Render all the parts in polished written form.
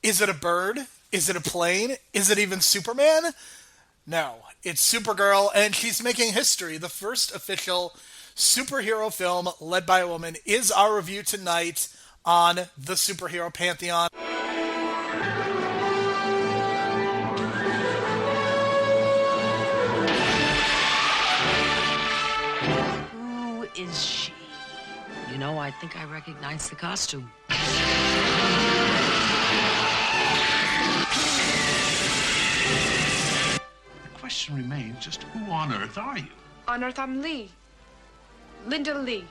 Is it a bird? Is it a plane? Is it even Superman? No, it's Supergirl, and she's making history. The first official superhero film led by a woman is our review tonight on the Superhero Pantheon. Who is she? You know, I think I recognize the costume. The question remains, just who on earth are you? On Earth, I'm Lee. Linda Lee.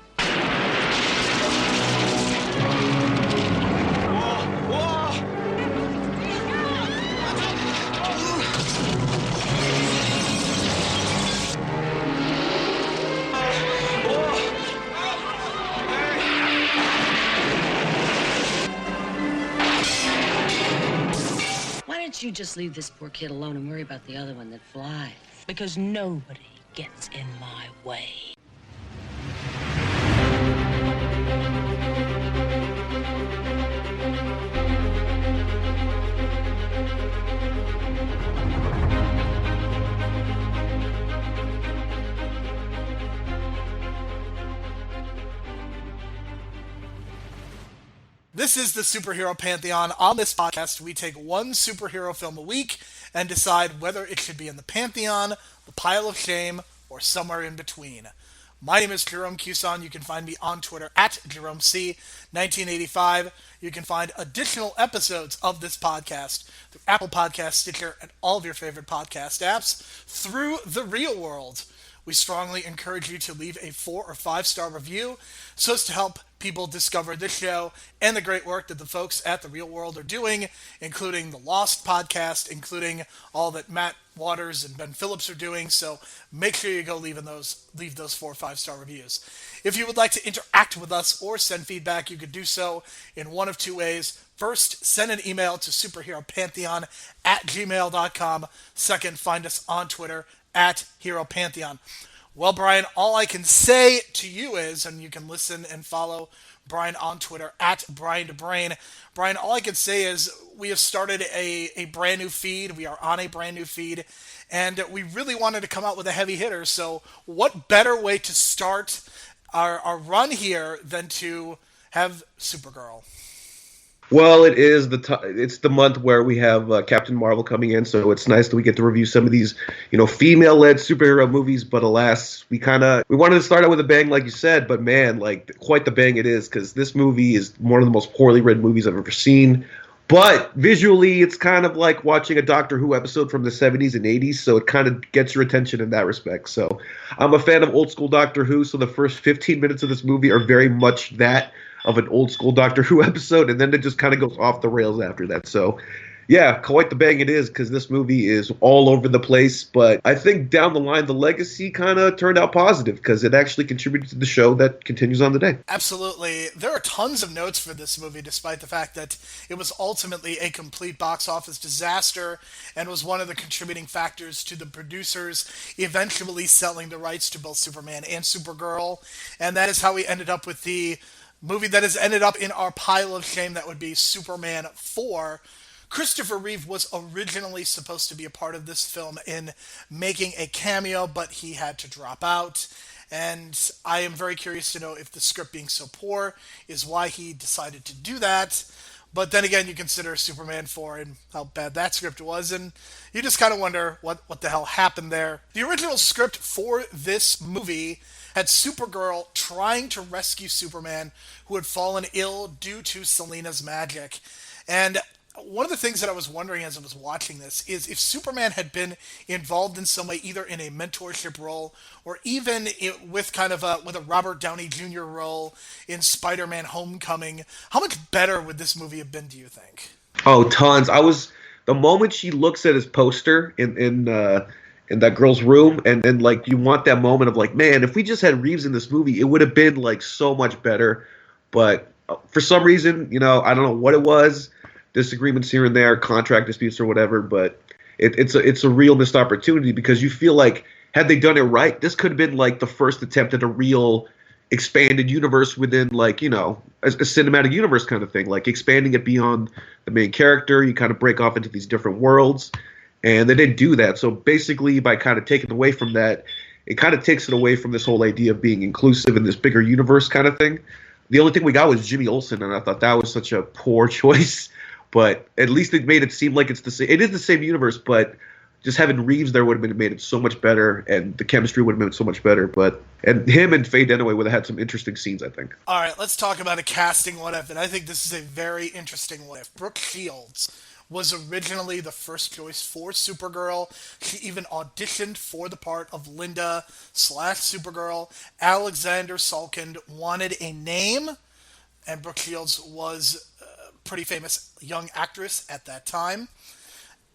Why don't you just leave this poor kid alone and worry about the other one that flies? Because nobody gets in my way. This is the Superhero Pantheon. On this podcast, we take one superhero film a week and decide whether it should be in the Pantheon, the pile of shame, or somewhere in between. My name is Jerome Cusson. You can find me on Twitter at JeromeC1985. You can find additional episodes of this podcast through Apple Podcasts, Stitcher, and all of your favorite podcast apps through The Real World. We strongly encourage you to leave a 4 or 5-star review so as to help people discover this show and the great work that the folks at The Real World are doing, including the Lost podcast, including all that Matt Waters and Ben Phillips are doing. So make sure you go leave those 4 or 5-star reviews. If you would like to interact with us or send feedback, you could do so in one of two ways. First, send an email to superheropantheon@gmail.com. Second, find us on Twitter at Hero Pantheon. Well, Brian, all I can say to you is, and you can listen and follow Brian on Twitter at Brian DaBrain. Brian, all I can say is we have started a brand new feed. We are on a brand new feed, and we really wanted to come out with a heavy hitter. So what better way to start our run here than to have Supergirl? Well, it's the month where we have Captain Marvel coming in, so it's nice that we get to review some of these, female-led superhero movies. But alas, we wanted to start out with a bang, like you said, but man, like quite the bang it is, because this movie is one of the most poorly written movies I've ever seen. But visually, it's kind of like watching a Doctor Who episode from the 70s and 80s, so it kind of gets your attention in that respect. So I'm a fan of old school Doctor Who, so the first 15 minutes of this movie are very much that of an old school Doctor Who episode, and then it just kind of goes off the rails after that. So yeah, quite the bang it is, because this movie is all over the place, but I think down the line the legacy kind of turned out positive, because it actually contributed to the show that continues on today. Absolutely. There are tons of notes for this movie, despite the fact that it was ultimately a complete box office disaster and was one of the contributing factors to the producers eventually selling the rights to both Superman and Supergirl, and that is how we ended up with the movie that has ended up in our pile of shame. That would be Superman 4. Christopher Reeve was originally supposed to be a part of this film in making a cameo, but he had to drop out. And I am very curious to know if the script being so poor is why he decided to do that. But then again, you consider Superman 4 and how bad that script was, and you just kind of wonder what the hell happened there. The original script for this movie had Supergirl trying to rescue Superman, who had fallen ill due to Selina's magic. And one of the things that I was wondering as I was watching this is if Superman had been involved in some way, either in a mentorship role or even with with a Robert Downey Jr. role in Spider-Man Homecoming, how much better would this movie have been, do you think? Oh, tons. The moment she looks at his poster in that girl's room, and like you want that moment of like, man, if we just had Reeves in this movie, it would have been like so much better. But for some reason, I don't know what it was, disagreements here and there, contract disputes or whatever, but it's a real missed opportunity, because you feel like had they done it right, this could have been like the first attempt at a real, expanded universe within, like, a cinematic universe kind of thing, like expanding it beyond the main character. You kind of break off into these different worlds, and they didn't do that. So basically, by kind of taking away from that, it kind of takes it away from this whole idea of being inclusive in this bigger universe kind of thing. The only thing we got was Jimmy Olsen, and I thought that was such a poor choice. But at least it made it seem like it's the same. It is the same universe, but just having Reeves there would have made it so much better, and the chemistry would have been so much better. And him and Faye Dunaway would have had some interesting scenes, I think. All right, let's talk about a casting what if, and I think this is a very interesting what if. Brooke Shields was originally the first choice for Supergirl. She even auditioned for the part of Linda/Supergirl. Alexander Salkind wanted a name, and Brooke Shields was a pretty famous young actress at that time.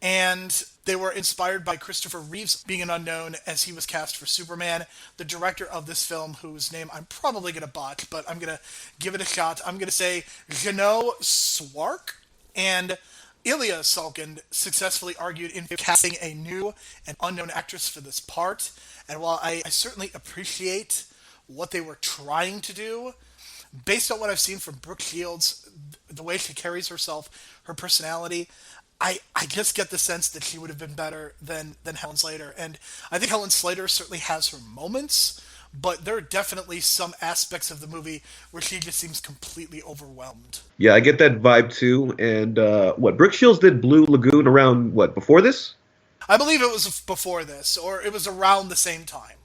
And they were inspired by Christopher Reeves being an unknown as he was cast for Superman. The director of this film, whose name I'm probably going to botch, but I'm going to give it a shot. I'm going to say Jano Swark. And Ilya Salkind successfully argued in casting a new and unknown actress for this part. And while I certainly appreciate what they were trying to do, based on what I've seen from Brooke Shields, the way she carries herself, her personality, I just get the sense that she would have been better than Helen Slater. And I think Helen Slater certainly has her moments, but there are definitely some aspects of the movie where she just seems completely overwhelmed. Yeah, I get that vibe too. And Brooke Shields did Blue Lagoon around, before this? I believe it was before this, or it was around the same time.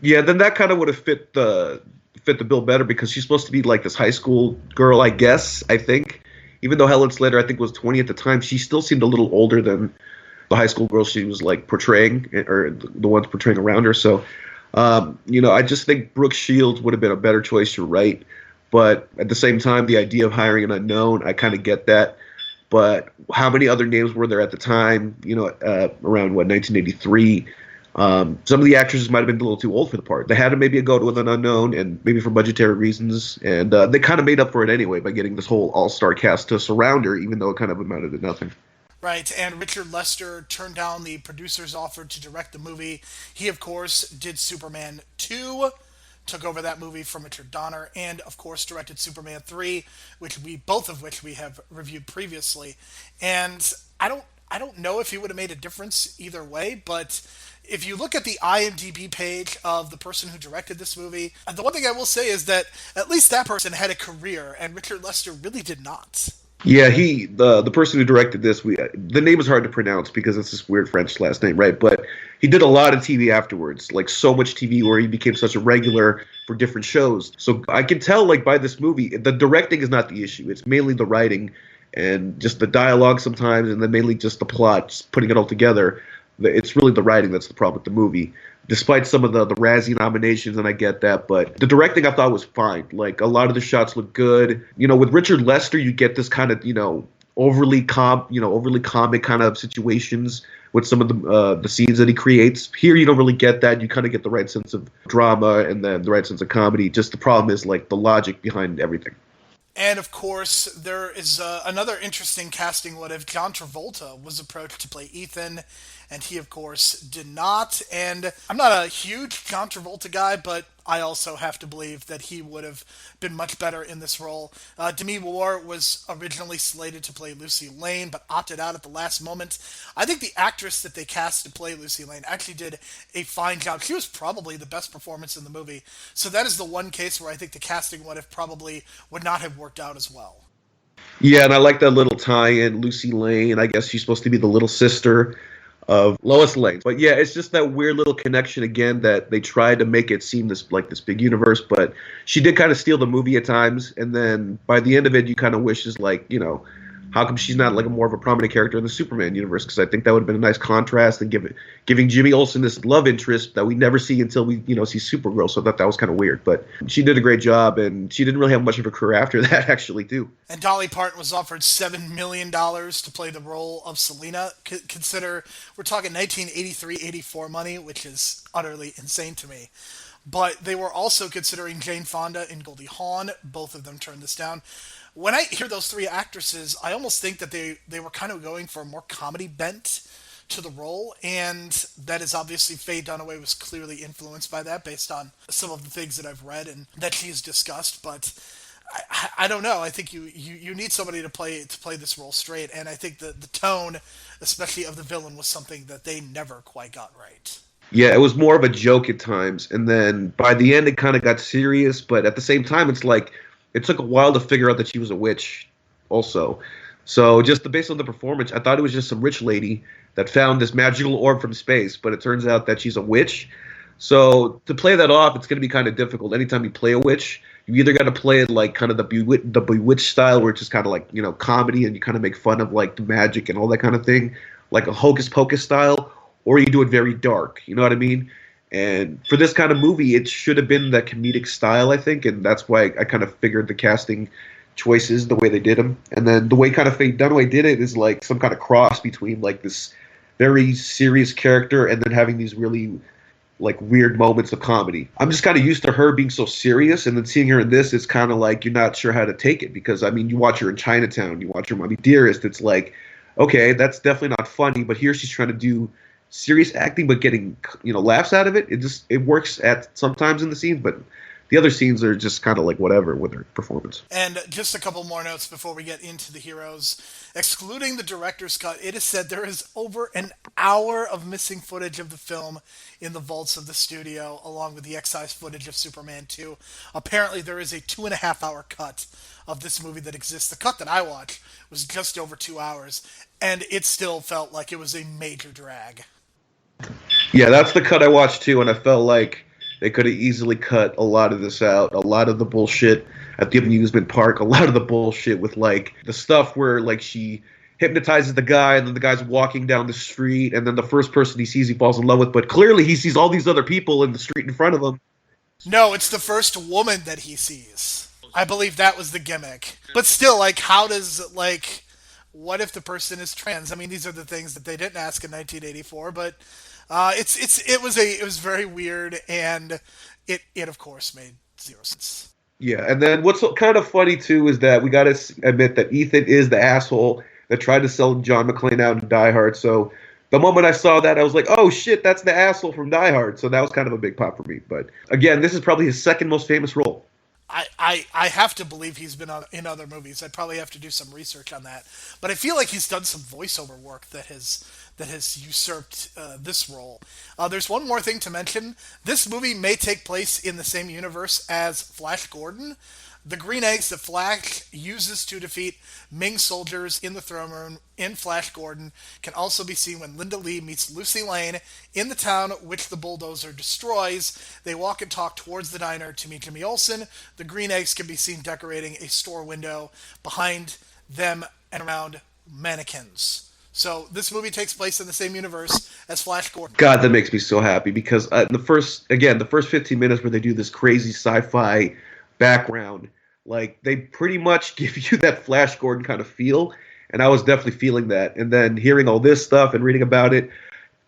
Yeah, then that kind of would have fit the bill better, because she's supposed to be like this high school girl, I guess, I think. Even though Helen Slater, I think, was 20 at the time, she still seemed a little older than the high school girl she was like portraying, or the ones portraying around her. So, I just think Brooke Shields would have been a better choice. You're right. But at the same time, the idea of hiring an unknown, I kind of get that. But how many other names were there at the time, around 1983? Some of the actresses might have been a little too old for the part. They had to maybe go with an unknown, and maybe for budgetary reasons. And they kind of made up for it anyway by getting this whole all-star cast to surround her, even though it kind of amounted to nothing. Right, and Richard Lester turned down the producer's offer to direct the movie. He, of course, did Superman 2, took over that movie from Richard Donner, and, of course, directed Superman 3, both of which we have reviewed previously. And I don't know if he would have made a difference either way, but if you look at the IMDb page of the person who directed this movie, the one thing I will say is that at least that person had a career, and Richard Lester really did not. Yeah, the person who directed this, the name is hard to pronounce because it's this weird French last name, right? But he did a lot of TV afterwards, like so much TV where he became such a regular for different shows. So I can tell, like, by this movie, the directing is not the issue. It's mainly the writing and just the dialogue sometimes, and then mainly just the plot, just putting it all together. It's really the writing that's the problem with the movie, despite some of the Razzie nominations, and I get that. But the directing I thought was fine. Like, a lot of the shots look good. With Richard Lester, you get this kind of, overly comic kind of situations with some of the scenes that he creates. Here, you don't really get that. You kind of get the right sense of drama and then the right sense of comedy. Just the problem is, like, the logic behind everything. And, of course, there is another interesting casting. What if John Travolta was approached to play Ethan, and he, of course, did not. And I'm not a huge John Travolta guy, but I also have to believe that he would have been much better in this role. Demi Moore was originally slated to play Lucy Lane, but opted out at the last moment. I think the actress that they cast to play Lucy Lane actually did a fine job. She was probably the best performance in the movie. So that is the one case where I think the casting would have probably would not have worked out as well. Yeah, and I like that little tie-in, Lucy Lane. I guess she's supposed to be the little sister of Lois Lane. But yeah, it's just that weird little connection again that they tried to make it seem this big universe, but she did kind of steal the movie at times, and then by the end of it you kind of wish is like, how come she's not like a more of a prominent character in the Superman universe? Because I think that would have been a nice contrast and giving Jimmy Olsen this love interest that we never see until we see Supergirl. So that was kind of weird, but she did a great job, and she didn't really have much of a career after that actually too. And Dolly Parton was offered $7 million to play the role of Selena. Consider we're talking 1983-84 money, which is utterly insane to me. But they were also considering Jane Fonda and Goldie Hawn. Both of them turned this down. When I hear those three actresses, I almost think that they were kind of going for a more comedy bent to the role, and that is obviously Faye Dunaway was clearly influenced by that based on some of the things that I've read and that she's discussed. But I don't know. I think you need somebody to play this role straight, and I think the tone, especially of the villain, was something that they never quite got right. Yeah, it was more of a joke at times, and then by the end it kind of got serious. But at the same time, it's like it took a while to figure out that she was a witch, also. So just based on the performance, I thought it was just some rich lady that found this magical orb from space, but it turns out that she's a witch. So to play that off, it's going to be kind of difficult. Anytime you play a witch, you either got to play it like kind of the Bewitched style, where it's just kind of like comedy, and you kind of make fun of like the magic and all that kind of thing, like a Hocus Pocus style, or you do it very dark. You know what I mean? And for this kind of movie, it should have been that comedic style, I think, and that's why I kind of figured the casting choices the way they did them. And then the way kind of Faye Dunaway did it is like some kind of cross between like this very serious character and then having these really like weird moments of comedy. I'm just kind of used to her being so serious, and then seeing her in this, it's kind of like you're not sure how to take it, because I mean, you watch her in Chinatown, you watch her Mommy Dearest, it's like, okay, that's definitely not funny, but here she's trying to do serious acting but getting laughs out of it. It works at sometimes in the scenes, but the other scenes are just kind of like whatever with her performance. And just a couple more notes before we get into the heroes. Excluding the director's cut, it is said there is over an hour of missing footage of the film in the vaults of the studio, along with the excised footage of Superman 2. Apparently, there is a 2.5 hour cut of this movie that exists. The cut that I watched was just over 2 hours, and it still felt like it was a major drag. Yeah, that's the cut I watched too, and I felt like they could have easily cut a lot of this out. A lot of the bullshit at the amusement park, a lot of the bullshit with like the stuff where like she hypnotizes the guy and then the guy's walking down the street and then the first person he sees he falls in love with, but clearly he sees all these other people in the street in front of him. No, it's the first woman that he sees. I believe that was the gimmick. But still, like, how does, like, what if the person is trans? I mean, these are the things that they didn't ask in 1984, but it was very weird, and it of course made zero sense. Yeah, and then what's kind of funny too is that we got to admit that Ethan is the asshole that tried to sell John McClane out in Die Hard. So the moment I saw that, I was like, oh shit, that's the asshole from Die Hard. So that was kind of a big pop for me. But again, this is probably his second most famous role. I have to believe he's been in other movies. I'd probably have to do some research on that. But I feel like he's done some voiceover work that has usurped this role. There's one more thing to mention. This movie may take place in the same universe as Flash Gordon. The green eggs that Flash uses to defeat Ming soldiers in the throne room in Flash Gordon can also be seen when Linda Lee meets Lucy Lane in the town which the bulldozer destroys. They walk and talk towards the diner to meet Jimmy Olsen. The green eggs can be seen decorating a store window behind them and around mannequins. So this movie takes place in the same universe as Flash Gordon. God, that makes me so happy, because the first 15 minutes where they do this crazy sci-fi background, like they pretty much give you that Flash Gordon kind of feel, and I was definitely feeling that. And then hearing all this stuff and reading about it,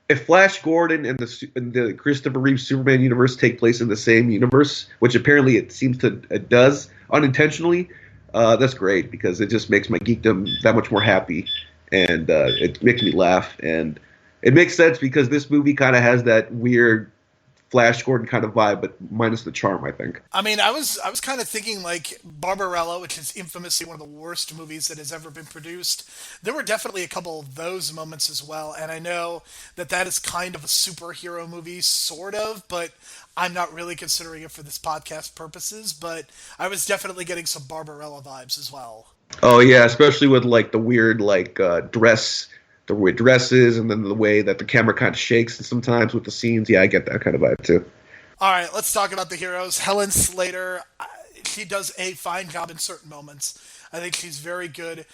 if Flash Gordon and the Christopher Reeve Superman universe take place in the same universe, which apparently it does unintentionally, that's great, because it just makes my geekdom that much more happy, and it makes me laugh, and it makes sense because this movie kind of has that weird Flash Gordon kind of vibe, but minus the charm, I think. I mean, I was kind of thinking like Barbarella, which is infamously one of the worst movies that has ever been produced. There were definitely a couple of those moments as well, and I know that is kind of a superhero movie, sort of, but I'm not really considering it for this podcast purposes, but I was definitely getting some Barbarella vibes as well. Oh yeah, especially with like the weird like the weird dresses, and then the way that the camera kind of shakes sometimes with the scenes. Yeah, I get that kind of vibe too. All right, let's talk about the heroes. Helen Slater, she does a fine job in certain moments. I think she's very good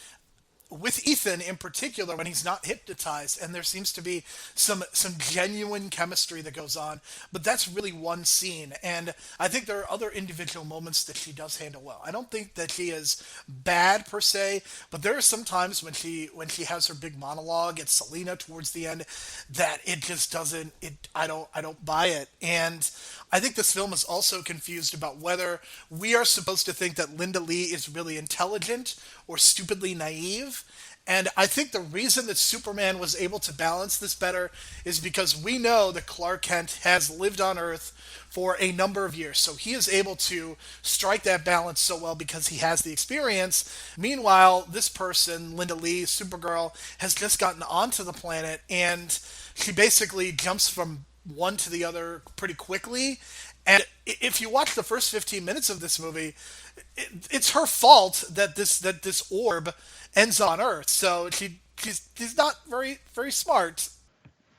with Ethan in particular when he's not hypnotized, and there seems to be some genuine chemistry that goes on, but that's really one scene, and I think there are other individual moments that she does handle well. I don't think that she is bad per se, but there are some times when she has her big monologue at Selena towards the end that it just doesn't, I don't buy it. And I think this film is also confused about whether we are supposed to think that Linda Lee is really intelligent or stupidly naive. And I think the reason that Superman was able to balance this better is because we know that Clark Kent has lived on Earth for a number of years. So he is able to strike that balance so well because he has the experience. Meanwhile, this person, Linda Lee, Supergirl, has just gotten onto the planet and she basically jumps from one to the other pretty quickly. And if you watch the first 15 minutes of this movie, it's her fault that this orb ends on Earth. So she's not very smart.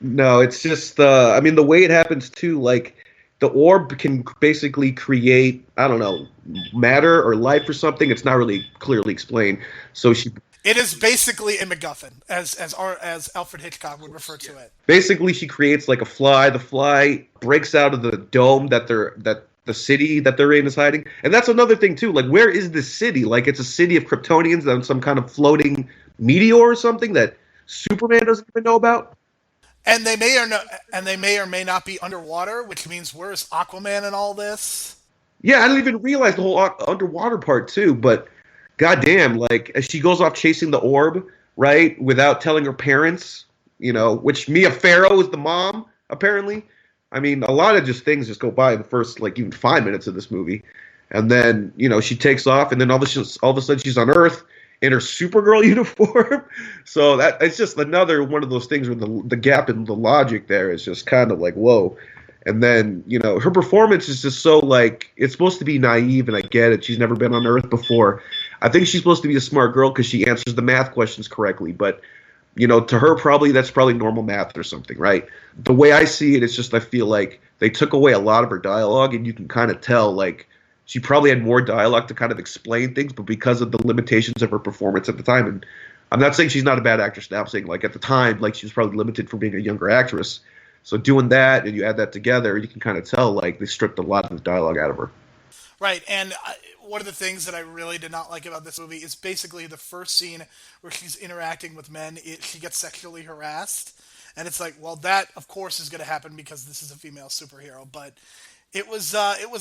No, it's just I mean the way it happens too, like the orb can basically create, I don't know, matter or life or something. It's not really clearly explained. So she It is basically a MacGuffin, as Alfred Hitchcock would refer to it. basically she creates like a fly. The fly breaks out of the dome that the city that they're in is hiding. And that's another thing too. Like, where is this city? Like, it's a city of Kryptonians on some kind of floating meteor or something that Superman doesn't even know about. And they may or may not be underwater, which means where's Aquaman in all this? Yeah, I didn't even realize the whole underwater part too. But goddamn, like as she goes off chasing the orb, right, without telling her parents, which Mia Farrow is the mom apparently. I mean, a lot of just things just go by in the first like even 5 minutes of this movie, and then she takes off, and then all of a sudden she's on Earth in her Supergirl uniform. So that it's just another one of those things where the gap in the logic there is just kind of like whoa. And then her performance is just so like it's supposed to be naive, and I get it. She's never been on Earth before. I think she's supposed to be a smart girl because she answers the math questions correctly, but to her, that's probably normal math or something, right? The way I see it, it's just I feel like they took away a lot of her dialogue, and you can kind of tell, like, she probably had more dialogue to kind of explain things, but because of the limitations of her performance at the time, and I'm not saying she's not a bad actress now, I'm saying, like, at the time, like, she was probably limited for being a younger actress. So doing that, and you add that together, you can kind of tell, like, they stripped a lot of the dialogue out of her. Right, and one of the things that I really did not like about this movie is basically the first scene where she's interacting with men. She gets sexually harassed, and it's like, well, that of course is going to happen because this is a female superhero. But it was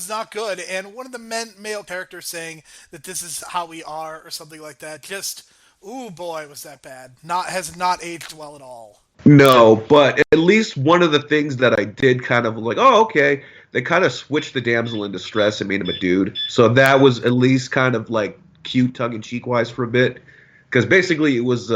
not good. And one of the male characters saying that this is how we are or something like that. Just, ooh boy, was that bad. Has not aged well at all. No, but at least one of the things that I did kind of like, oh, okay, they kind of switched the damsel in distress and made him a dude. So that was at least kind of like cute, tongue-in-cheek wise for a bit. Because basically it was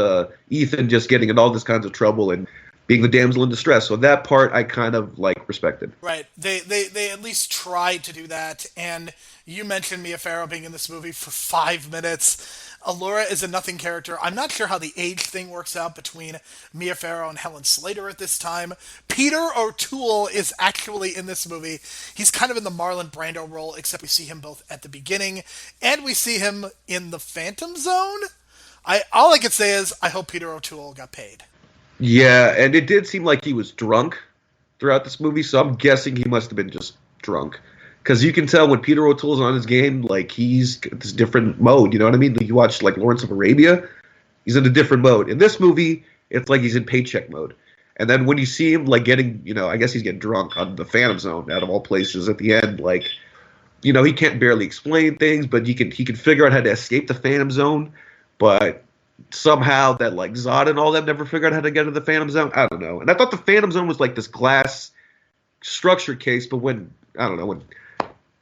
Ethan just getting in all this kinds of trouble and being the damsel in distress. So that part I kind of like respected. Right. They at least tried to do that. And you mentioned Mia Farrow being in this movie for 5 minutes. Allura is a nothing character. I'm not sure how the age thing works out between Mia Farrow and Helen Slater at this time. Peter O'Toole is actually in this movie. He's kind of in the Marlon Brando role, except we see him both at the beginning and we see him in the Phantom Zone. All I can say is I hope Peter O'Toole got paid. Yeah, and it did seem like he was drunk throughout this movie, so I'm guessing he must have been just drunk. Because you can tell when Peter O'Toole's on his game, like, he's this different mode, you know what I mean? You watch, like, Lawrence of Arabia, he's in a different mode. In this movie, it's like he's in paycheck mode. And then when you see him, like, getting, I guess he's getting drunk on the Phantom Zone, out of all places, at the end, like, he can't barely explain things, but he can figure out how to escape the Phantom Zone, but somehow that, like, Zod and all them never figured out how to get to the Phantom Zone. I don't know. And I thought the Phantom Zone was, like, this glass structure case, but when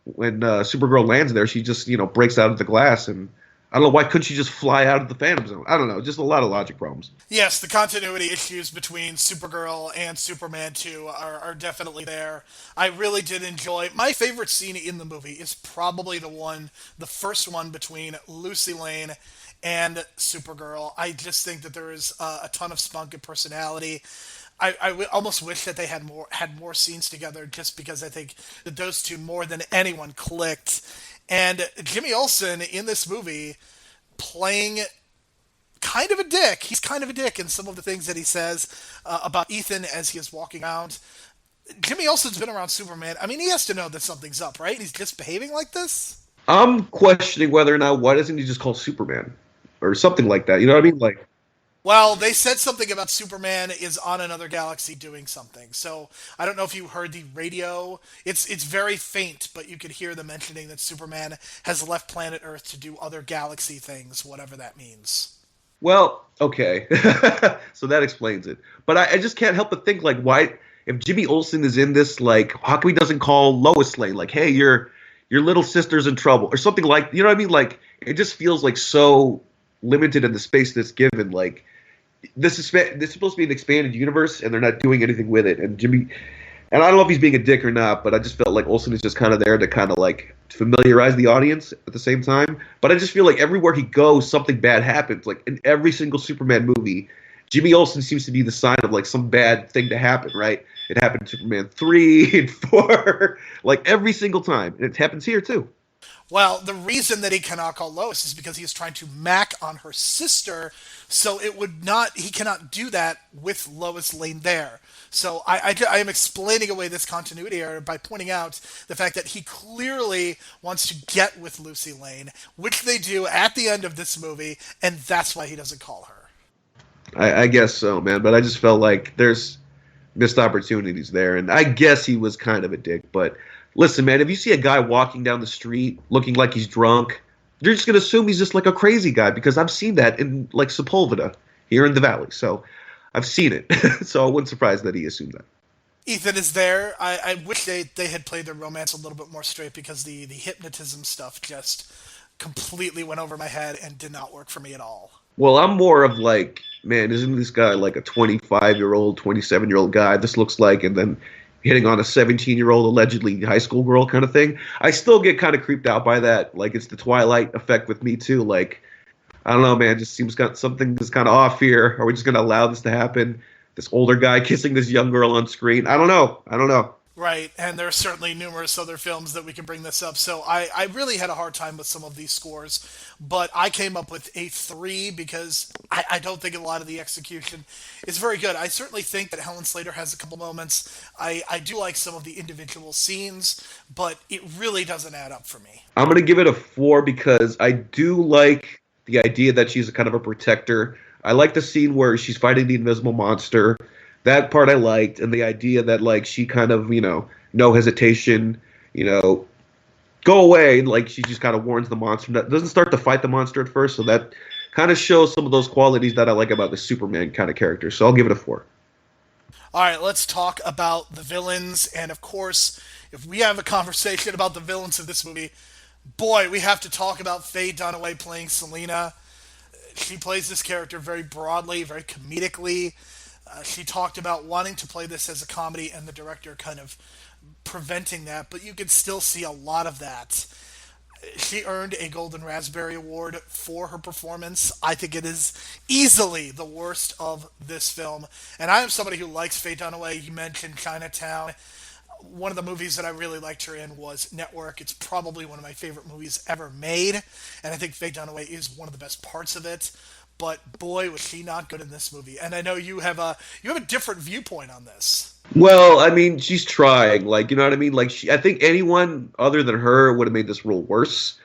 Supergirl lands there, she just, breaks out of the glass, and I don't know, why couldn't she just fly out of the Phantom Zone? I don't know, just a lot of logic problems. Yes, the continuity issues between Supergirl and Superman 2 are definitely there. I really did enjoy. My favorite scene in the movie is probably the first one between Lucy Lane and Supergirl. I just think that there is a ton of spunk and personality. Almost wish that they had more scenes together, just because I think that those two more than anyone clicked. And Jimmy Olsen in this movie playing kind of a dick. He's kind of a dick in some of the things that he says about Ethan as he is walking around. Jimmy Olsen's been around Superman. I mean, he has to know that something's up, right? He's just behaving like this. I'm questioning whether or not, why doesn't he just call Superman or something like that? You know what I mean? Like, well, they said something about Superman is on another galaxy doing something. So I don't know if you heard the radio. It's very faint, but you could hear them mentioning that Superman has left planet Earth to do other galaxy things, whatever that means. Well, okay. So that explains it. But I just can't help but think, like, why, if Jimmy Olsen is in this, like, how come he doesn't call Lois Lane, like, hey, your little sister's in trouble, or something, like, you know what I mean? Like, it just feels like so limited in the space that's given. Like, this is supposed to be an expanded universe, and they're not doing anything with it. And I don't know if he's being a dick or not, but I just felt like Olsen is just kind of there to kind of like familiarize the audience at the same time. But I just feel like everywhere he goes, something bad happens. Like in every single Superman movie, Jimmy Olsen seems to be the sign of like some bad thing to happen, right? It happened in Superman 3 and 4, like every single time. And it happens here too. Well, the reason that he cannot call Lois is because he is trying to mac on her sister, so it would not, he cannot do that with Lois Lane there. So I am explaining away this continuity error by pointing out the fact that he clearly wants to get with Lucy Lane, which they do at the end of this movie, and that's why he doesn't call her. I guess so, man. But I just felt like there's missed opportunities there. And I guess he was kind of a dick. But listen, man, if you see a guy walking down the street looking like he's drunk, you're just going to assume he's just like a crazy guy because I've seen that in like Sepulveda here in the Valley. So I've seen it. So I wasn't surprised that he assumed that. Ethan is there. I wish they had played their romance a little bit more straight because the hypnotism stuff just completely went over my head and did not work for me at all. Well, I'm more of like, man, isn't this guy like a 25-year-old, 27-year-old guy? This looks like, and then hitting on a 17-year-old allegedly high school girl kind of thing. I still get kind of creeped out by that. Like it's the Twilight effect with me too. Like I don't know, man. It just seems got something that's kind of off here. Are we just gonna allow this to happen? This older guy kissing this young girl on screen. I don't know. I don't know. Right, and there are certainly numerous other films that we can bring this up. So I really had a hard time with some of these scores, but I came up with a 3 because I don't think a lot of the execution is very good. I certainly think that Helen Slater has a couple moments. I do like some of the individual scenes, but it really doesn't add up for me. I'm gonna give it a 4 because I do like the idea that she's a kind of a protector. I like the scene where she's fighting the invisible monster. That part I liked, and the idea that like she kind of, no hesitation, go away. Like she just kind of warns the monster. Doesn't start to fight the monster at first, so that kind of shows some of those qualities that I like about the Superman kind of character. So I'll give it a 4. All right, let's talk about the villains. And of course, if we have a conversation about the villains of this movie, boy, we have to talk about Faye Dunaway playing Selena. She plays this character very broadly, very comedically. She talked about wanting to play this as a comedy and the director kind of preventing that, but you can still see a lot of that. She earned a Golden Raspberry Award for her performance. I think it is easily the worst of this film. And I am somebody who likes Faye Dunaway. You mentioned Chinatown. One of the movies that I really liked her in was Network. It's probably one of my favorite movies ever made, and I think Faye Dunaway is one of the best parts of it. But boy, was she not good in this movie. And I know you have a different viewpoint on this. Well, I mean, she's trying. Like, you know what I mean? Like, I think anyone other than her would have made this role worse.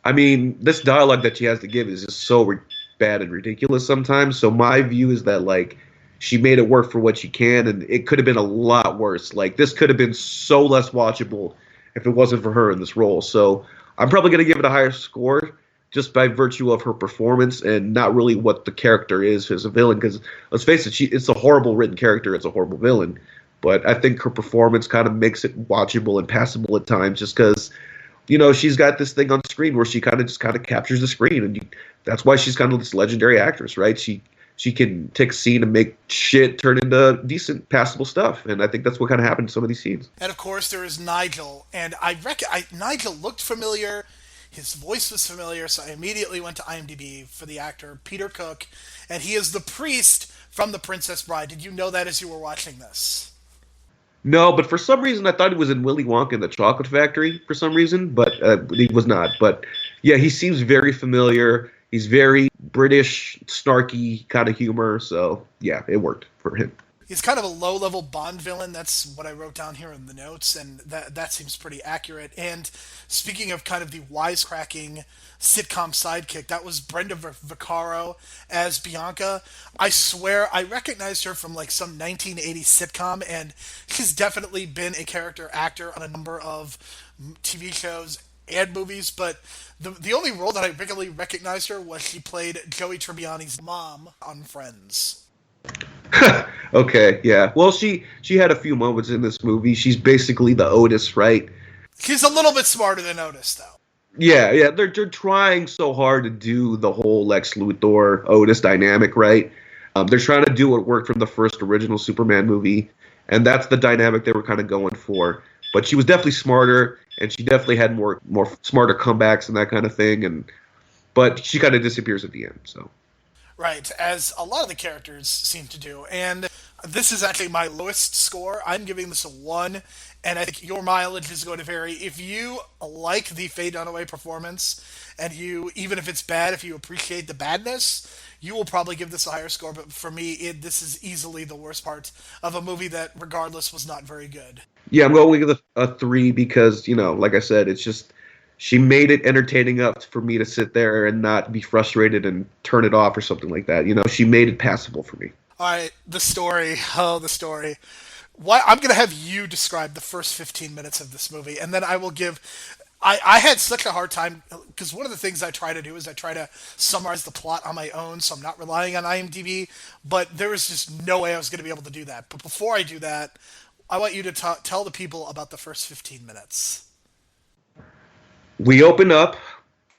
I mean, this dialogue that she has to give is just so bad and ridiculous sometimes. So my view is that, like, she made it work for what she can, and it could have been a lot worse. Like, this could have been so less watchable if it wasn't for her in this role. So I'm probably going to give it a higher score just by virtue of her performance and not really what the character is as a villain. Because let's face it, it's a horrible written character. It's a horrible villain. But I think her performance kind of makes it watchable and passable at times just because, she's got this thing on screen where she kind of captures the screen. And that's why she's kind of this legendary actress, right? She can take a scene and make shit turn into decent, passable stuff. And I think that's what kind of happened in some of these scenes. And of course, there is Nigel. And Nigel looked familiar. His voice was familiar, so I immediately went to IMDb for the actor, Peter Cook. And he is the priest from The Princess Bride. Did you know that as you were watching this? No, but for some reason I thought he was in Willy Wonka and the Chocolate Factory for some reason, but he was not. But yeah, he seems very familiar. He's very British, snarky kind of humor. So yeah, it worked for him. He's kind of a low-level Bond villain. That's what I wrote down here in the notes, and that seems pretty accurate. And speaking of kind of the wisecracking sitcom sidekick, that was Brenda Vaccaro as Bianca. I swear I recognized her from like some 1980s sitcom, and she's definitely been a character actor on a number of TV shows. and movies, but the only role that I regularly recognized her was she played Joey Tribbiani's mom on Friends. Okay, yeah. Well, she had a few moments in this movie. She's basically the Otis, right? She's a little bit smarter than Otis, though. Yeah, yeah. They're trying so hard to do the whole Lex Luthor Otis dynamic, right? They're trying to do what worked from the first original Superman movie, and that's the dynamic they were kind of going for. But she was definitely smarter, and she definitely had more smarter comebacks and that kind of thing. But she kind of disappears at the end. So Right, as a lot of the characters seem to do. And this is actually my lowest score. I'm giving this a 1, and I think your mileage is going to vary. If you like the Faye Dunaway performance, and you, even if it's bad, if you appreciate the badness, you will probably give this a higher score. But for me, this is easily the worst part of a movie that, regardless, was not very good. yeah, I'm going with a 3 because like I said, it's just she made it entertaining enough for me to sit there and not be frustrated and turn it off or something like that. She made it passable for me. All right, the story. Oh, the story. Why I'm going to have you describe the first 15 minutes of this movie, and then I will give. I had such a hard time because one of the things I try to do is I try to summarize the plot on my own, so I'm not relying on IMDb. But there was just no way I was going to be able to do that. But before I do that, I want you to tell the people about the first 15 minutes. We open up.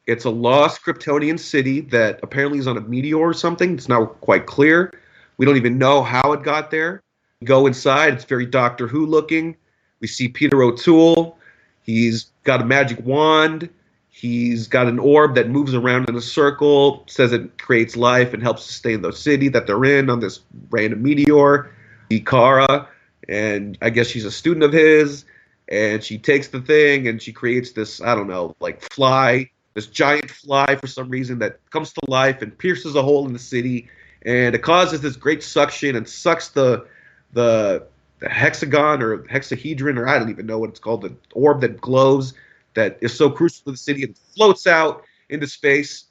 It's a lost Kryptonian city that apparently is on a meteor or something. It's not quite clear. We don't even know how it got there. We go inside. It's very Doctor Who looking. We see Peter O'Toole. He's got a magic wand. He's got an orb that moves around in a circle, says it creates life and helps sustain the city that they're in on this random meteor. Kara, and I guess she's a student of his, and she takes the thing and she creates this, I don't know, like fly, this giant fly for some reason that comes to life and pierces a hole in the city, and it causes this great suction and sucks the hexagon or hexahedron, or I don't even know what it's called, the orb that glows that is so crucial to the city, and floats out into space.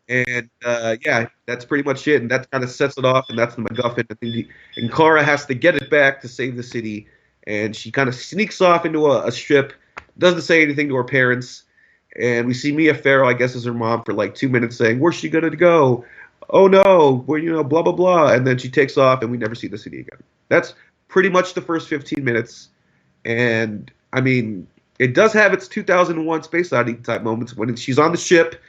And yeah, that's pretty much it. And that kind of sets it off, and that's the MacGuffin. And Kara has to get it back to save the city. And she kind of sneaks off into a ship, doesn't say anything to her parents. And we see Mia Farrow, I guess, as her mom for like 2 minutes saying, "Where's she going to go? Oh no, well, blah, blah, blah." And then she takes off, and we never see the city again. That's pretty much the first 15 minutes. And I mean, it does have its 2001 Space Odyssey type moments when she's on the ship,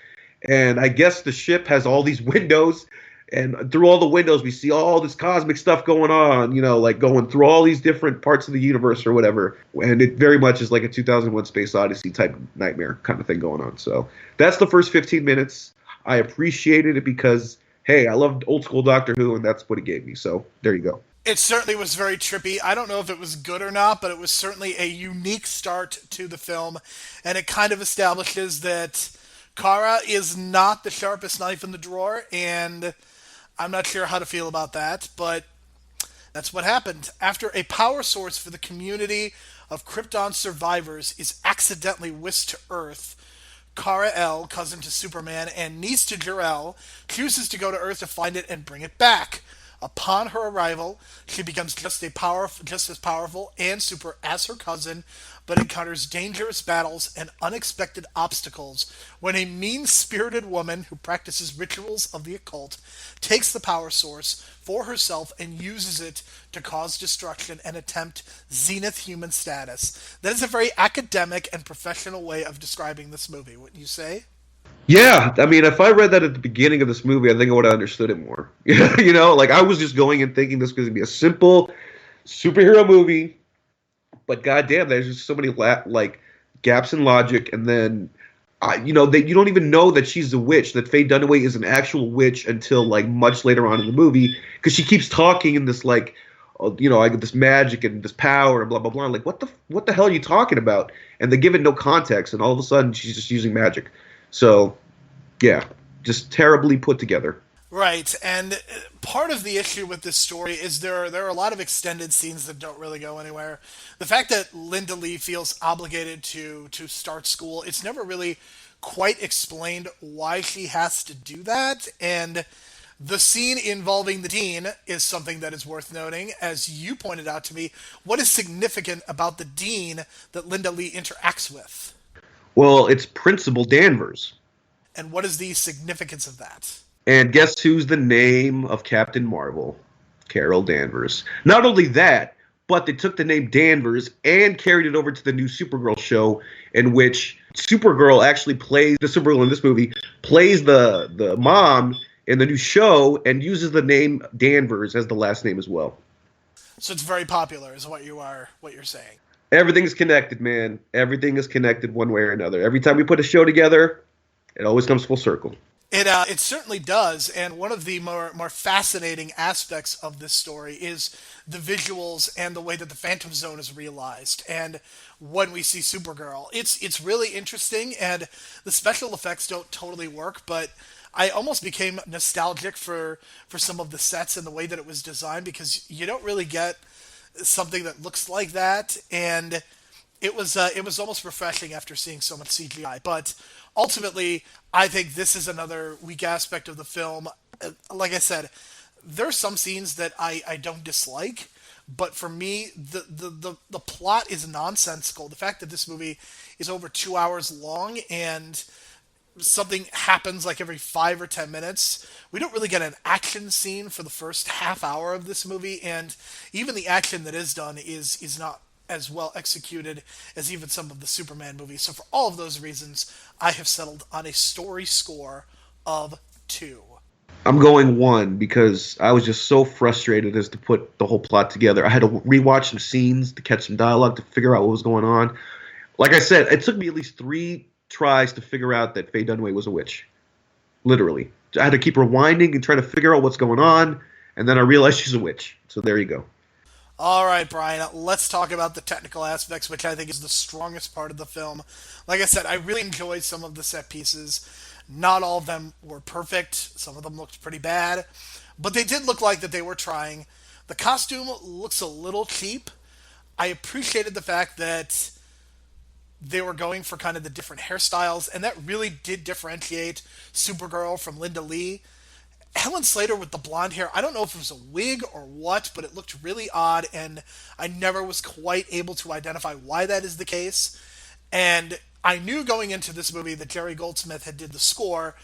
and I guess the ship has all these windows, and through all the windows we see all this cosmic stuff going on, like going through all these different parts of the universe or whatever. And it very much is like a 2001 Space Odyssey type nightmare kind of thing going on. So that's the first 15 minutes. I appreciated it because, hey, I loved old school Doctor Who, and that's what it gave me. So there you go. It certainly was very trippy. I don't know if it was good or not, but it was certainly a unique start to the film, and it kind of establishes that Kara is not the sharpest knife in the drawer, and I'm not sure how to feel about that, but that's what happened. After a power source for the community of Krypton survivors is accidentally whisked to Earth, Kara-El, cousin to Superman and niece to Jor-El, chooses to go to Earth to find it and bring it back. Upon her arrival, she becomes just as powerful and super as her cousin, but encounters dangerous battles and unexpected obstacles when a mean-spirited woman who practices rituals of the occult takes the power source for herself and uses it to cause destruction and attempt zenith human status. That is a very academic and professional way of describing this movie, wouldn't you say? Yeah, I mean, if I read that at the beginning of this movie, I think I would have understood it more. Like I was just going and thinking this was going to be a simple superhero movie, but goddamn, there's just so many gaps in logic, and then you don't even know that she's a witch, that Faye Dunaway is an actual witch until like much later on in the movie, because she keeps talking in this I get this magic and this power and blah blah blah. Like what the hell are you talking about? And they give it no context, and all of a sudden she's just using magic. So, yeah, just terribly put together. Right, and part of the issue with this story is there are a lot of extended scenes that don't really go anywhere. The fact that Linda Lee feels obligated to start school, it's never really quite explained why she has to do that, and the scene involving the dean is something that is worth noting. As you pointed out to me, what is significant about the dean that Linda Lee interacts with? Well, it's Principal Danvers. And what is the significance of that? And guess who's the name of Captain Marvel? Carol Danvers. Not only that, but they took the name Danvers and carried it over to the new Supergirl show, in which Supergirl actually plays the Supergirl in this movie, plays the mom in the new show, and uses the name Danvers as the last name as well. So it's very popular, is what you're saying. Everything's connected, man. Everything is connected one way or another. Every time we put a show together, it always comes full circle. It certainly does, and one of the more fascinating aspects of this story is the visuals and the way that the Phantom Zone is realized. And when we see Supergirl, it's really interesting, and the special effects don't totally work, but I almost became nostalgic for some of the sets and the way that it was designed, because you don't really get something that looks like that, and it was almost refreshing after seeing so much CGI. But ultimately, I think this is another weak aspect of the film. Like I said, there are some scenes that I don't dislike, but for me, the plot is nonsensical. The fact that this movie is over 2 hours long and something happens like every 5 or 10 minutes. We don't really get an action scene for the first half hour of this movie, and even the action that is done is not as well executed as even some of the Superman movies. So for all of those reasons, I have settled on a story score of 2. I'm going 1 because I was just so frustrated as to put the whole plot together. I had to rewatch some scenes to catch some dialogue to figure out what was going on. Like I said, it took me at least 3 tries to figure out that Faye Dunaway was a witch. Literally. I had to keep rewinding and trying to figure out what's going on, and then I realized she's a witch. So there you go. All right, Brian, let's talk about the technical aspects, which I think is the strongest part of the film. Like I said, I really enjoyed some of the set pieces. Not all of them were perfect. Some of them looked pretty bad, but they did look like that they were trying. The costume looks a little cheap. I appreciated the fact that they were going for kind of the different hairstyles, and that really did differentiate Supergirl from Linda Lee. Helen Slater with the blonde hair, I don't know if it was a wig or what, but it looked really odd, and I never was quite able to identify why that is the case. And I knew going into this movie that Jerry Goldsmith had did the score.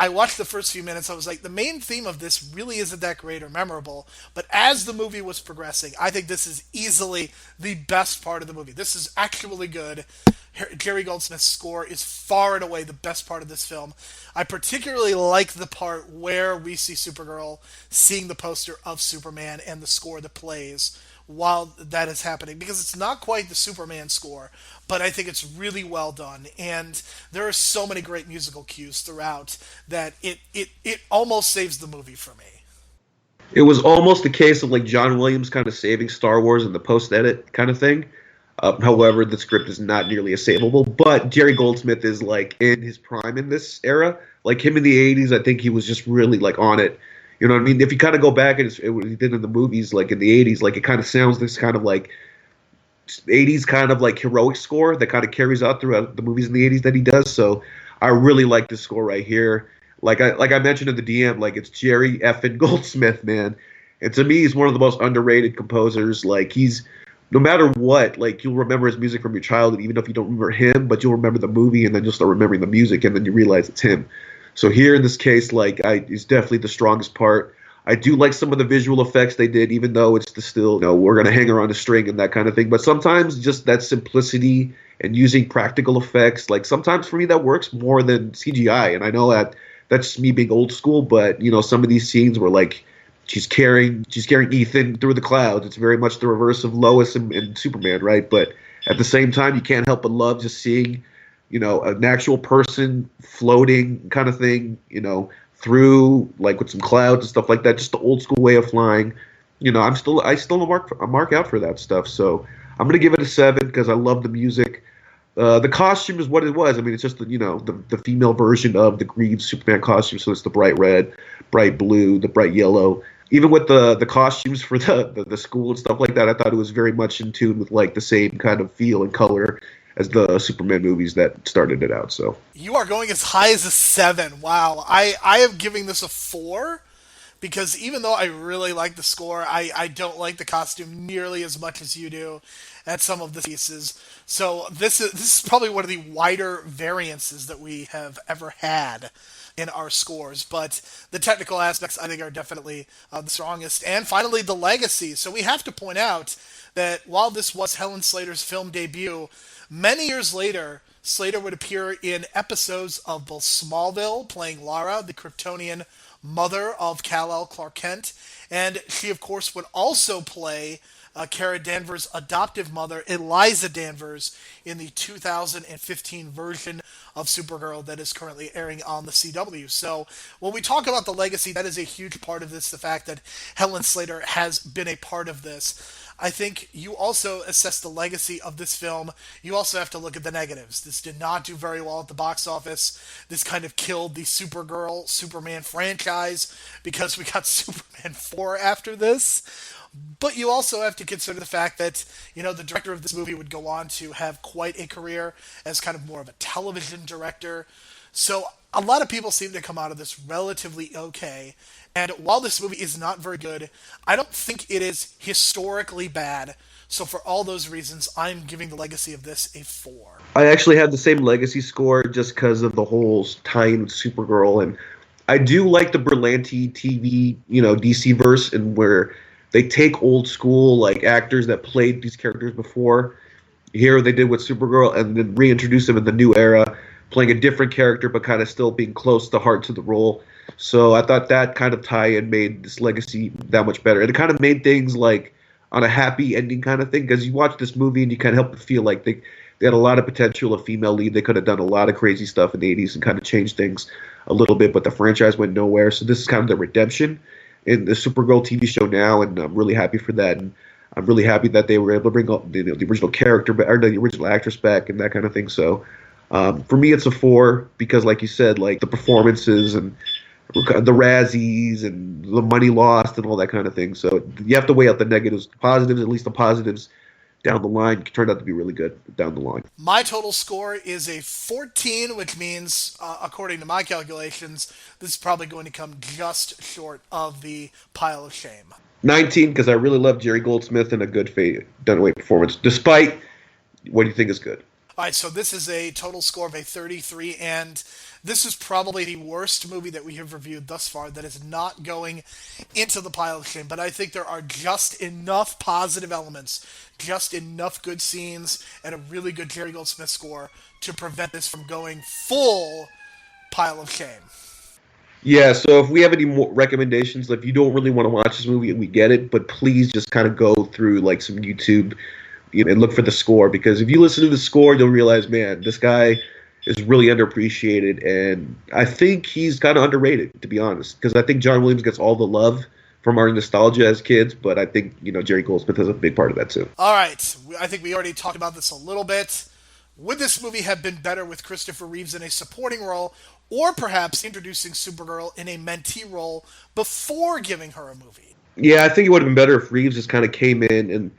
I watched the first few minutes, I was like, the main theme of this really isn't that great or memorable, but as the movie was progressing, I think this is easily the best part of the movie. This is actually good. Jerry Goldsmith's score is far and away the best part of this film. I particularly like the part where we see Supergirl seeing the poster of Superman and the score that plays while that is happening, because it's not quite the Superman score, but I think it's really well done, and there are so many great musical cues throughout that it almost saves the movie for me. It was almost a case of like John Williams kind of saving Star Wars in the post-edit kind of thing. However, the script is not nearly as savable, but Jerry Goldsmith is like in his prime in this era. Like him in the 80s, I think he was just really like on it. You know what I mean? If you kind of go back and what he did in the movies, like in the 80s, like it kind of sounds this kind of like 80s kind of like heroic score that kind of carries out throughout the movies in the 80s that he does. So I really like this score right here. Like I mentioned in the DM, like it's Jerry effing Goldsmith, man. And to me, he's one of the most underrated composers. Like he's, no matter what, like you'll remember his music from your childhood, even if you don't remember him, but you'll remember the movie and then you'll start remembering the music and then you realize it's him. So here in this case, like is definitely the strongest part. I do like some of the visual effects they did, even though it's still, we're going to hang around a string and that kind of thing. But sometimes just that simplicity and using practical effects, like sometimes for me that works more than CGI. And I know that's me being old school, but some of these scenes were like she's carrying Ethan through the clouds. It's very much the reverse of Lois and Superman, right? But at the same time, you can't help but love just seeing an actual person floating kind of thing, through like with some clouds and stuff like that. Just the old school way of flying. I still mark out for that stuff. So I'm gonna give it a 7 because I love the music. The costume is what it was. I mean, it's just the female version of the Green Superman costume. So it's the bright red, bright blue, the bright yellow. Even with the costumes for the school and stuff like that, I thought it was very much in tune with like the same kind of feel and color as the Superman movies that started it out. So you are going as high as a 7. Wow. I am giving this a 4 because even though I really like the score, I don't like the costume nearly as much as you do at some of the pieces. So this is probably one of the wider variances that we have ever had in our scores, but the technical aspects I think are definitely the strongest. And finally, the legacy. So we have to point out that while this was Helen Slater's film debut, many years later, Slater would appear in episodes of both Smallville, playing Lara, the Kryptonian mother of Kal-El Clark Kent, and she, of course, would also play Kara Danvers' adoptive mother, Eliza Danvers, in the 2015 version of Supergirl that is currently airing on the CW. So when we talk about the legacy, that is a huge part of this, the fact that Helen Slater has been a part of this. I think you also assess the legacy of this film. You also have to look at the negatives. This did not do very well at the box office. This kind of killed the Supergirl, Superman franchise because we got Superman 4 after this. But you also have to consider the fact that, the director of this movie would go on to have quite a career as kind of more of a television director. So a lot of people seem to come out of this relatively okay. And while this movie is not very good, I don't think it is historically bad. So for all those reasons, I'm giving the legacy of this a 4. I actually had the same legacy score just because of the whole tie-in with Supergirl. And I do like the Berlanti TV, DC verse, and where they take old school like actors that played these characters before. Here they did with Supergirl, and then reintroduce them in the new era, playing a different character but kind of still being close to heart to the role. So I thought that kind of tie-in made this legacy that much better. And it kind of made things like on a happy ending kind of thing, because you watch this movie and you kind of help it feel like they had a lot of potential, a female lead. They could have done a lot of crazy stuff in the 80s and kind of changed things a little bit, but the franchise went nowhere. So this is kind of the redemption in the Supergirl TV show now, and I'm really happy for that. And I'm really happy that they were able to bring up the original character, or the original actress back, and that kind of thing. So for me, it's a 4 because, like you said, like the performances and the Razzies and the money lost and all that kind of thing. So you have to weigh out the negatives, positives. At least the positives down the line turned out to be really good down the line. My total score is a 14, which means, according to my calculations, this is probably going to come just short of the pile of shame. 19, because I really love Jerry Goldsmith and a good Faye Dunaway performance, despite what you think is good. All right, so this is a total score of a 33, and this is probably the worst movie that we have reviewed thus far that is not going into the pile of shame. But I think there are just enough positive elements, just enough good scenes, and a really good Jerry Goldsmith score to prevent this from going full pile of shame. Yeah, so if we have any more recommendations, if you don't really want to watch this movie, we get it, but please just kind of go through like some YouTube and look for the score, because if you listen to the score, you'll realize, man, this guy is really underappreciated, and I think he's kind of underrated, to be honest, because I think John Williams gets all the love from our nostalgia as kids, but I think, Jerry Goldsmith has a big part of that too. All right, I think we already talked about this a little bit. Would this movie have been better with Christopher Reeves in a supporting role, or perhaps introducing Supergirl in a mentee role before giving her a movie? Yeah, I think it would have been better if Reeves just kind of came in, and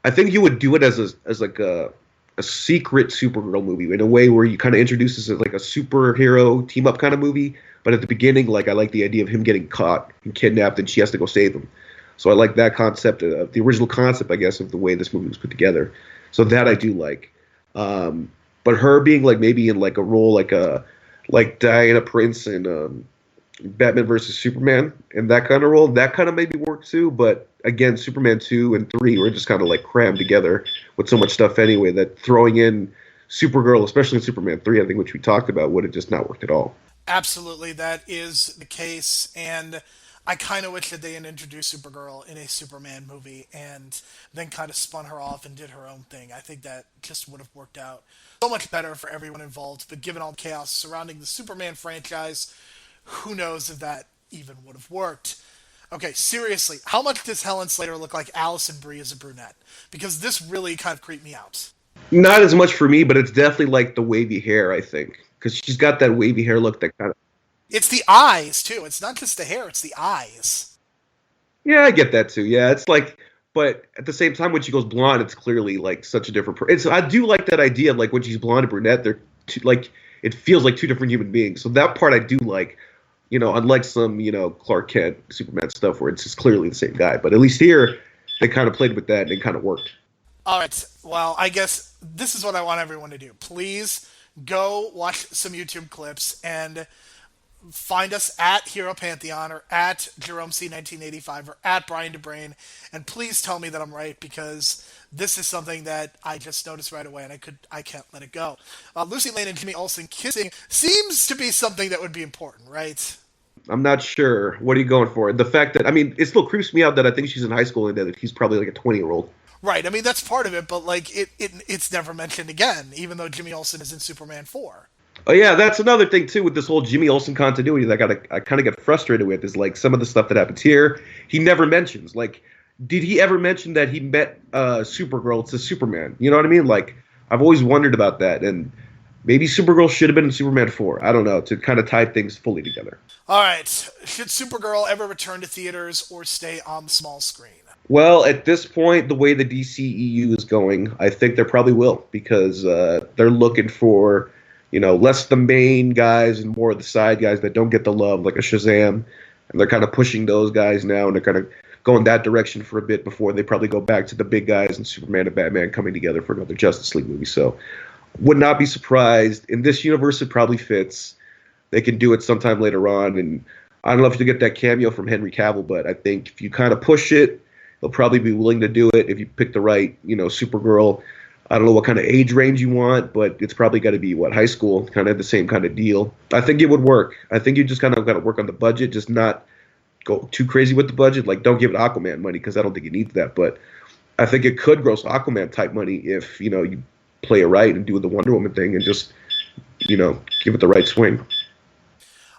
I think you would do it as like a secret Supergirl movie in a way where you kind of introduce this as like a superhero team up kind of movie. But at the beginning, like I like the idea of him getting caught and kidnapped, and she has to go save him. So I like that concept, the original concept, I guess, of the way this movie was put together. So that I do like. But her being like maybe in like a role like Diana Prince in Batman versus Superman, and that kind of role, that kind of maybe work too. But again, Superman 2 and 3 were just kind of like crammed together with so much stuff anyway that throwing in Supergirl, especially in Superman 3, I think, which we talked about, would have just not worked at all. Absolutely, that is the case, and I kind of wish that they had introduced Supergirl in a Superman movie and then kind of spun her off and did her own thing. I think that just would have worked out so much better for everyone involved, but given all the chaos surrounding the Superman franchise, who knows if that even would have worked. Okay, seriously, how much does Helen Slater look like Allison Brie as a brunette? Because this really kind of creeped me out. Not as much for me, but it's definitely like the wavy hair, I think. Because she's got that wavy hair look that kind of... It's the eyes, too. It's not just the hair, it's the eyes. Yeah, I get that, too. Yeah, it's like... But at the same time, when she goes blonde, it's clearly like such a different person. I do like that idea of like when she's blonde and brunette, they're like it feels like two different human beings. So that part I do like. unlike some, Clark Kent, Superman stuff where it's just clearly the same guy. But at least here, they kind of played with that and it kind of worked. All right. Well, I guess this is what I want everyone to do. Please go watch some YouTube clips and find us at Hero Pantheon or at Jerome C1985 or at Brian DaBrain, and please tell me that I'm right because this is something that I just noticed right away and I can't let it go. Lucy Lane and Jimmy Olsen kissing seems to be something that would be important, right? I'm not sure. What are you going for? The fact that, I mean, it still creeps me out that I think she's in high school and that he's probably like a 20-year-old. Right. I mean, that's part of it, but like it's never mentioned again, even though Jimmy Olsen is in Superman 4. Oh yeah, that's another thing too with this whole Jimmy Olsen continuity that I kind of get frustrated with is like some of the stuff that happens here he never mentions. Like, did he ever mention that he met Supergirl to Superman? You know what I mean? Like, I've always wondered about that, and maybe Supergirl should have been in Superman 4. I don't know, to kind of tie things fully together. All right. Should Supergirl ever return to theaters or stay on the small screen? Well, at this point, the way the DCEU is going, I think they probably will because they're looking for, less the main guys and more of the side guys that don't get the love, like a Shazam. And they're kind of pushing those guys now, and they're kind of going that direction for a bit before they probably go back to the big guys and Superman and Batman coming together for another Justice League movie. So, would not be surprised. In this universe, it probably fits. They can do it sometime later on, and I don't know if you get that cameo from Henry Cavill, but I think if you kind of push it, they'll probably be willing to do it if you pick the right, Supergirl. I don't know what kind of age range you want, but it's probably got to be, high school, kind of the same kind of deal. I think it would work. I think you just kind of got to work on the budget, just not go too crazy with the budget. Like, don't give it Aquaman money because I don't think it needs that. But I think it could gross Aquaman-type money if, you play it right and do the Wonder Woman thing and just, give it the right swing.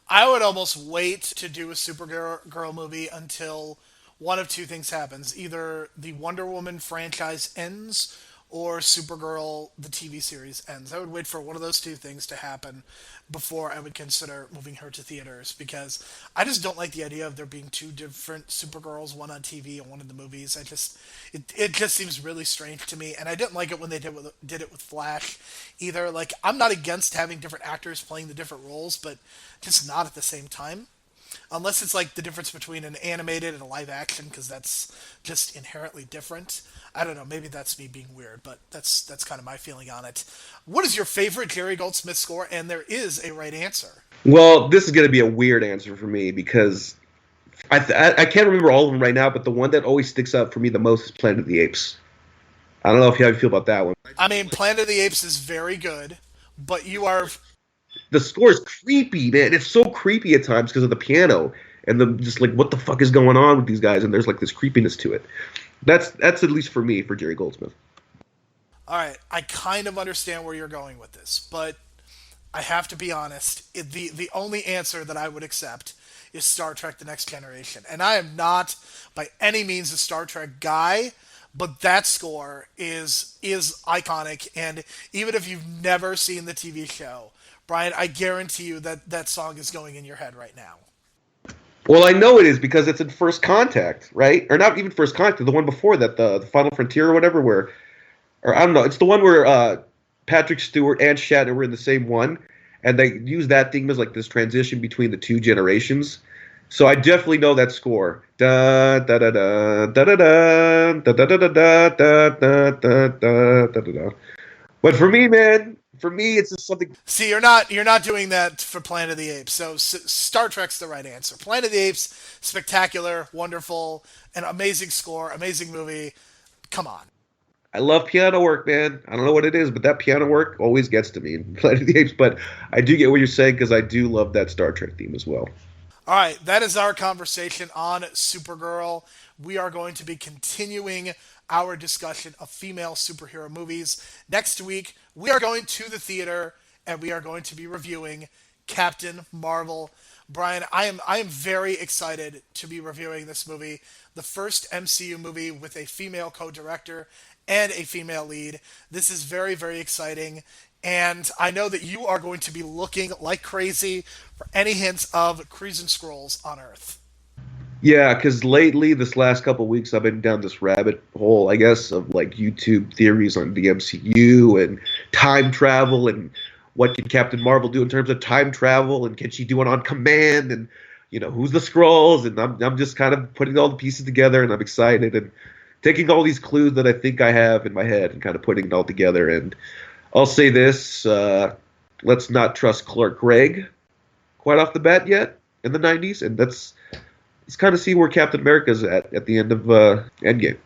I would almost wait to do a Supergirl movie until one of two things happens. Either the Wonder Woman franchise ends or Supergirl, the TV series, ends. I would wait for one of those two things to happen before I would consider moving her to theaters because I just don't like the idea of there being two different Supergirls, one on TV and one in the movies. It just seems really strange to me, and I didn't like it when they did it with Flash either. Like, I'm not against having different actors playing the different roles, but just not at the same time. Unless it's like the difference between an animated and a live action, because that's just inherently different. I don't know, maybe that's me being weird, but that's kind of my feeling on it. What is your favorite Jerry Goldsmith score? And there is a right answer. Well, this is going to be a weird answer for me because I can't remember all of them right now, but the one that always sticks out for me the most is Planet of the Apes. I don't know how you feel about that one. I mean, Planet of the Apes is very good, but you are... The score is creepy, man. It's so creepy at times because of the piano and the just like what the fuck is going on with these guys, and there's like this creepiness to it. That's at least for me, for Jerry Goldsmith. All right, I kind of understand where you're going with this, but I have to be honest. The only answer that I would accept is Star Trek: The Next Generation, and I am not by any means a Star Trek guy. But that score is iconic, and even if you've never seen the TV show, Brian, I guarantee you that song is going in your head right now. Well, I know it is because it's in First Contact, right? Or not even First Contact, the one before that, the Final Frontier or whatever, or I don't know, it's the one where Patrick Stewart and Shatner were in the same one, and they use that theme as like this transition between the two generations. So I definitely know that score. Da da da da da da da da da da da da da da da da. But for me, man, it's just something. See, you're not doing that for Planet of the Apes. So Star Trek's the right answer. Planet of the Apes, spectacular, wonderful, an amazing score, amazing movie. Come on. I love piano work, man. I don't know what it is, but that piano work always gets to me in Planet of the Apes. But I do get what you're saying because I do love that Star Trek theme as well. All right, that is our conversation on Supergirl. We are going to be continuing our discussion of female superhero movies. Next week, we are going to the theater and we are going to be reviewing Captain Marvel. Brian, I am very excited to be reviewing this movie, the first MCU movie with a female co-director and a female lead. This is very, very exciting. And I know that you are going to be looking like crazy for any hints of Kree and Skrulls on Earth. Yeah, because lately, this last couple of weeks, I've been down this rabbit hole, I guess, of like YouTube theories on the MCU and time travel and what can Captain Marvel do in terms of time travel, and can she do it on command, and who's the Skrulls, and I'm just kind of putting all the pieces together, and I'm excited and taking all these clues that I think I have in my head and kind of putting it all together. And I'll say this: let's not trust Clark Gregg quite off the bat yet in the '90s, and let's kind of see where Captain America's at the end of Endgame.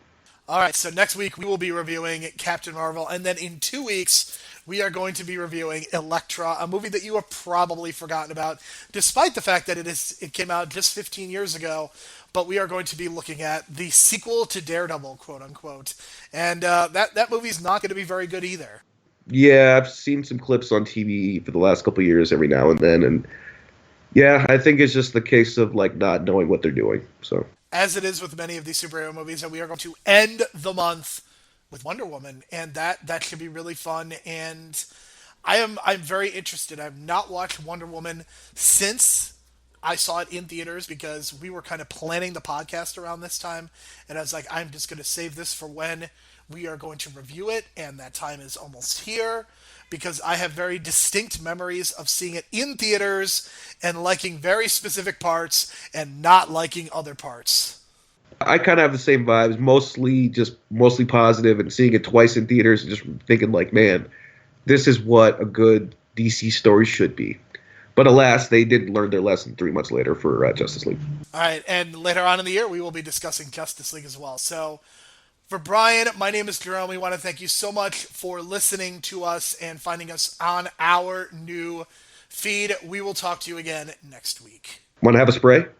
All right, so next week we will be reviewing Captain Marvel, and then in 2 weeks we are going to be reviewing Elektra, a movie that you have probably forgotten about, despite the fact that it came out just 15 years ago. But we are going to be looking at the sequel to Daredevil, quote unquote, and that movie's not going to be very good either. Yeah, I've seen some clips on TV for the last couple of years every now and then, and yeah, I think it's just the case of not knowing what they're doing. So, as it is with many of these superhero movies, and we are going to end the month with Wonder Woman, and that should be really fun. And I'm very interested. I've not watched Wonder Woman since I saw it in theaters, because we were kind of planning the podcast around this time, and I was like, I'm just going to save this for when we are going to review it, and that time is almost here, because I have very distinct memories of seeing it in theaters and liking very specific parts and not liking other parts. I kind of have the same vibes, mostly positive, and seeing it twice in theaters and just thinking man, this is what a good DC story should be. But alas, they did learn their lesson 3 months later for Justice League. All right, and later on in the year, we will be discussing Justice League as well. So, for Brian, my name is Jerome. We want to thank you so much for listening to us and finding us on our new feed. We will talk to you again next week. Want to have a spray?